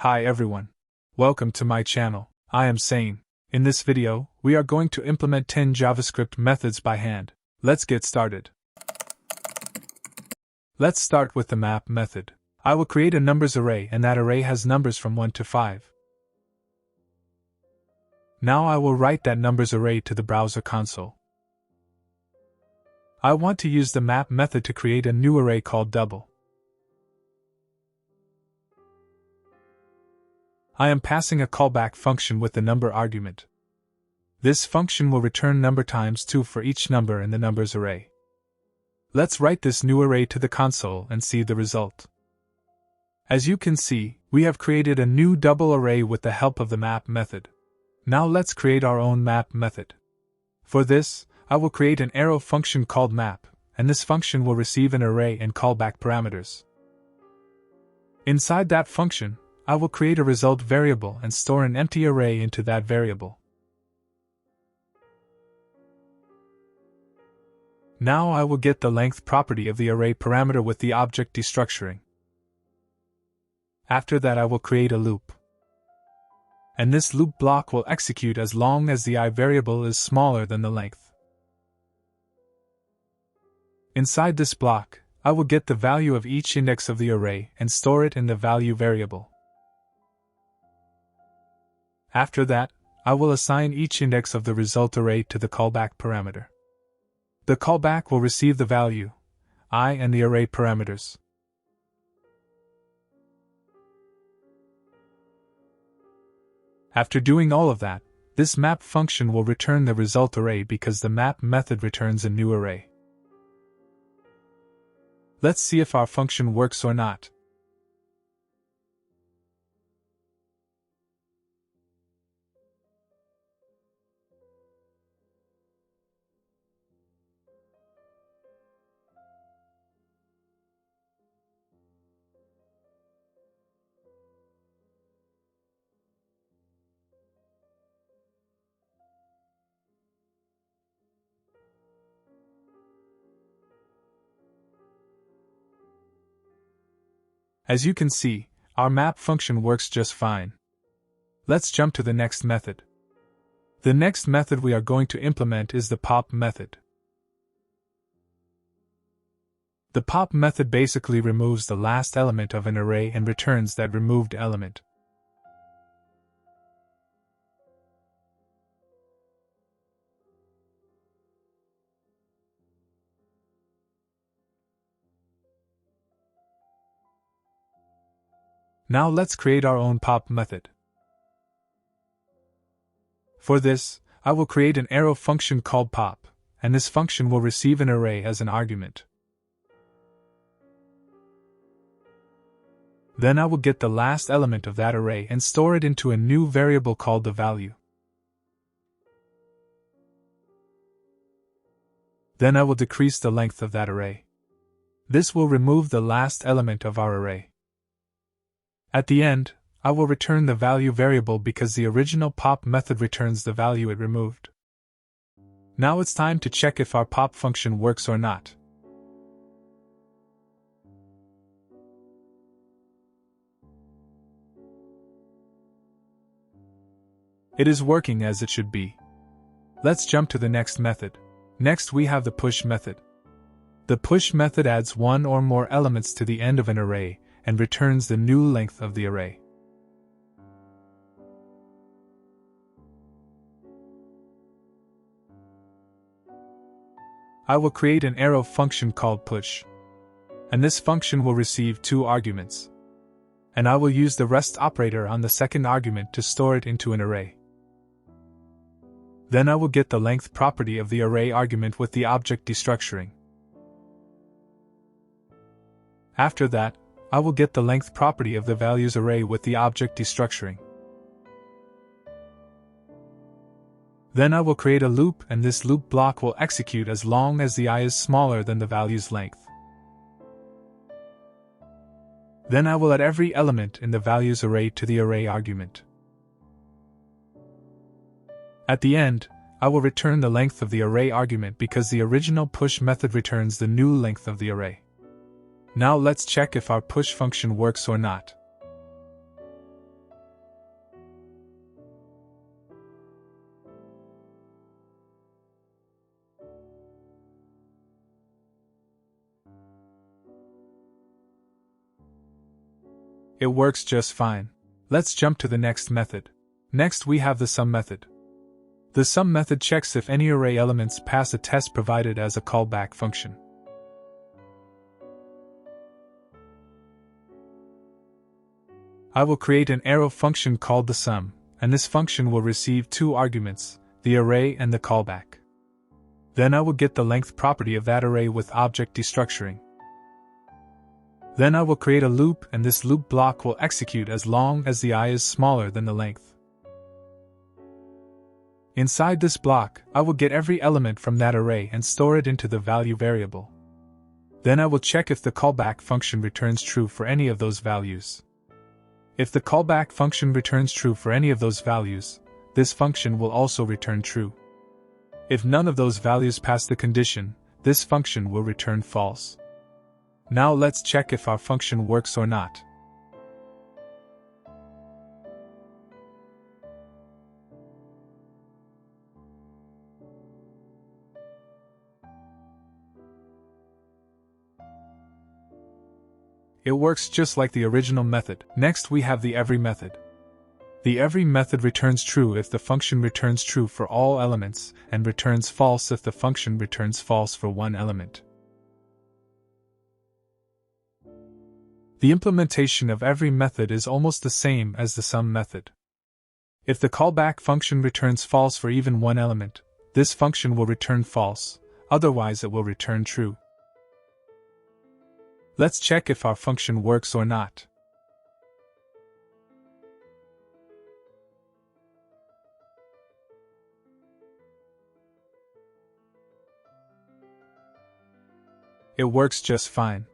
Hi everyone. Welcome to my channel. I am Sane. In this video, we are going to implement 10 JavaScript methods by hand. Let's get started. Let's start with the map method. I will create a numbers array, and that array has numbers from 1 to 5. Now I will write that numbers array to the browser console. I want to use the map method to create a new array called double. I am passing a callback function with the number argument. This function will return number times 2 for each number in the numbers array. Let's write this new array to the console and see the result. As you can see, we have created a new double array with the help of the map method. Now let's create our own map method. For this, I will create an arrow function called map, and this function will receive an array and callback parameters. Inside that function, I will create a result variable and store an empty array into that variable. Now I will get the length property of the array parameter with the object destructuring. After that I will create a loop. And this loop block will execute as long as the I variable is smaller than the length. Inside this block, I will get the value of each index of the array and store it in the value variable. After that, I will assign each index of the result array to the callback parameter. The callback will receive the value, I, and the array parameters. After doing all of that, this map function will return the result array because the map method returns a new array. Let's see if our function works or not. As you can see, our map function works just fine. Let's jump to the next method. The next method we are going to implement is the pop method. The pop method basically removes the last element of an array and returns that removed element. Now let's create our own pop method. For this, I will create an arrow function called pop, and this function will receive an array as an argument. Then I will get the last element of that array and store it into a new variable called the value. Then I will decrease the length of that array. This will remove the last element of our array. At the end, I will return the value variable because the original pop method returns the value it removed. Now it's time to check if our pop function works or not. It is working as it should be. Let's jump to the next method. Next we have the push method. The push method adds one or more elements to the end of an array and returns the new length of the array. I will create an arrow function called push, and this function will receive 2 arguments, and I will use the rest operator on the second argument to store it into an array. Then I will get the length property of the array argument with the object destructuring. After that, I will get the length property of the values array with the object destructuring. Then I will create a loop, and this loop block will execute as long as the I is smaller than the value's length. Then I will add every element in the values array to the array argument. At the end, I will return the length of the array argument because the original push method returns the new length of the array. Now let's check if our push function works or not. It works just fine. Let's jump to the next method. Next we have the sum method. The sum method checks if any array elements pass a test provided as a callback function. I will create an arrow function called the sum, and this function will receive two arguments, the array and the callback. Then I will get the length property of that array with object destructuring. Then I will create a loop, and this loop block will execute as long as the I is smaller than the length. Inside this block, I will get every element from that array and store it into the value variable. Then I will check if the callback function returns true for any of those values. If the callback function returns true for any of those values, this function will also return true. If none of those values pass the condition, this function will return false. Now let's check if our function works or not. It works just like the original method. Next we have the every method. The every method returns true if the function returns true for all elements, and returns false if the function returns false for one element. The implementation of every method is almost the same as the sum method. If the callback function returns false for even one element, this function will return false, otherwise it will return true. Let's check if our function works or not. It works just fine.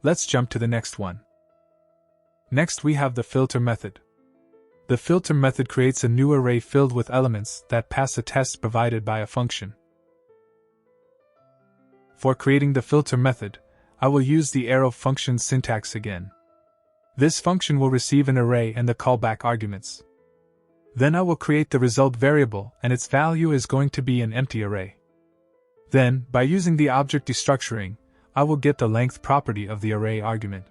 Let's jump to the next one. Next we have the filter method. The filter method creates a new array filled with elements that pass a test provided by a function. For creating the filter method, I will use the arrow function syntax again. This function will receive an array and the callback arguments. Then I will create the result variable, and its value is going to be an empty array. Then, by using the object destructuring, I will get the length property of the array argument.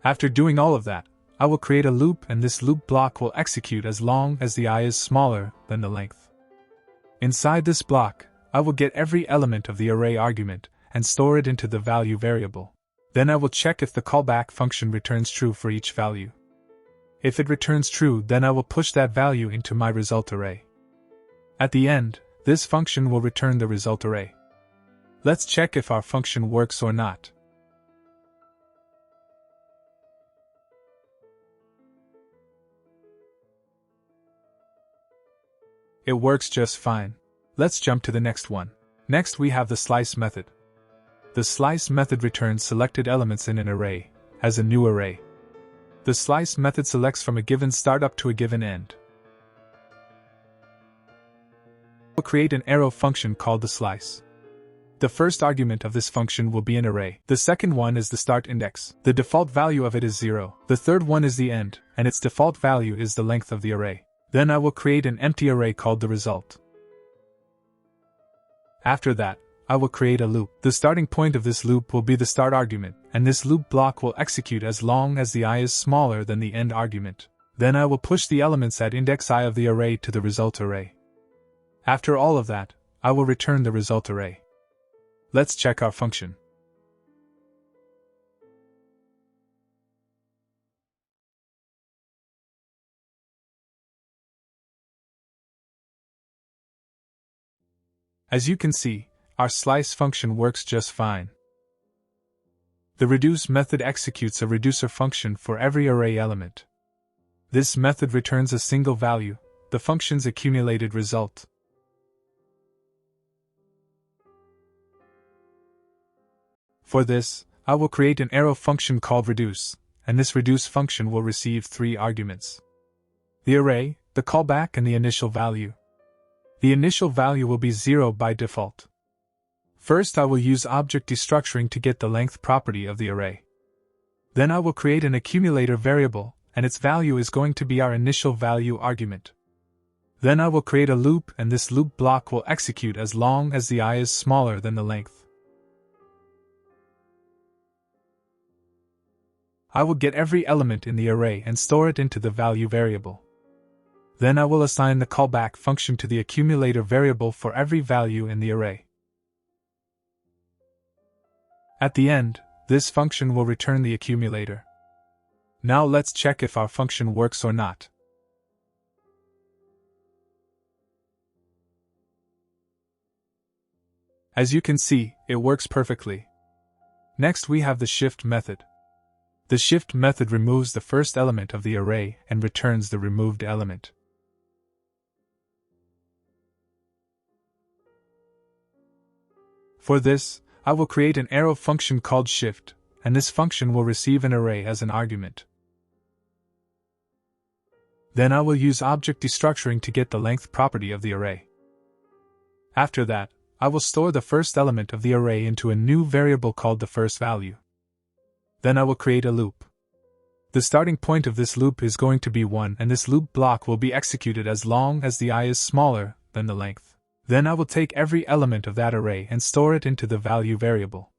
After doing all of that, I will create a loop, and this loop block will execute as long as the I is smaller than the length. Inside this block, I will get every element of the array argument and store it into the value variable. Then I will check if the callback function returns true for each value. If it returns true, then I will push that value into my result array. At the end, this function will return the result array. Let's check if our function works or not. It works just fine. Let's jump to the next one. Next we have the slice method. The slice method returns selected elements in an array, as a new array. The slice method selects from a given start up to a given end. We'll create an arrow function called the slice. The first argument of this function will be an array. The second one is the start index. The default value of it is 0. The third one is the end, and its default value is the length of the array. Then I will create an empty array called the result. After that, I will create a loop. The starting point of this loop will be the start argument, and this loop block will execute as long as the I is smaller than the end argument. Then I will push the elements at index I of the array to the result array. After all of that, I will return the result array. Let's check our function. As you can see, our slice function works just fine. The reduce method executes a reducer function for every array element. This method returns a single value, the function's accumulated result. For this, I will create an arrow function called reduce, and this reduce function will receive 3 arguments: the array, the callback, and the initial value. The initial value will be 0 by default. First, I will use object destructuring to get the length property of the array. Then I will create an accumulator variable, and its value is going to be our initial value argument. Then I will create a loop, and this loop block will execute as long as the I is smaller than the length. I will get every element in the array and store it into the value variable. Then I will assign the callback function to the accumulator variable for every value in the array. At the end, this function will return the accumulator. Now let's check if our function works or not. As you can see, it works perfectly. Next we have the shift method. The shift method removes the first element of the array and returns the removed element. For this, I will create an arrow function called shift, and this function will receive an array as an argument. Then I will use object destructuring to get the length property of the array. After that, I will store the first element of the array into a new variable called the first value. Then I will create a loop. The starting point of this loop is going to be 1, and this loop block will be executed as long as the I is smaller than the length. Then I will take every element of that array and store it into the value variable.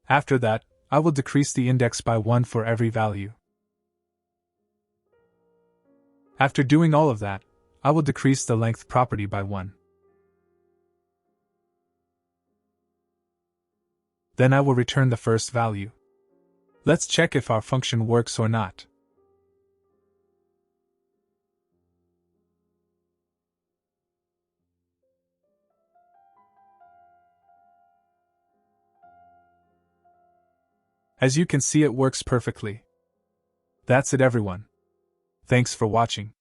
After that, I will decrease the index by 1 for every value. After doing all of that, I will decrease the length property by 1. Then I will return the first value. Let's check if our function works or not. As you can see, it works perfectly. That's it, everyone. Thanks for watching.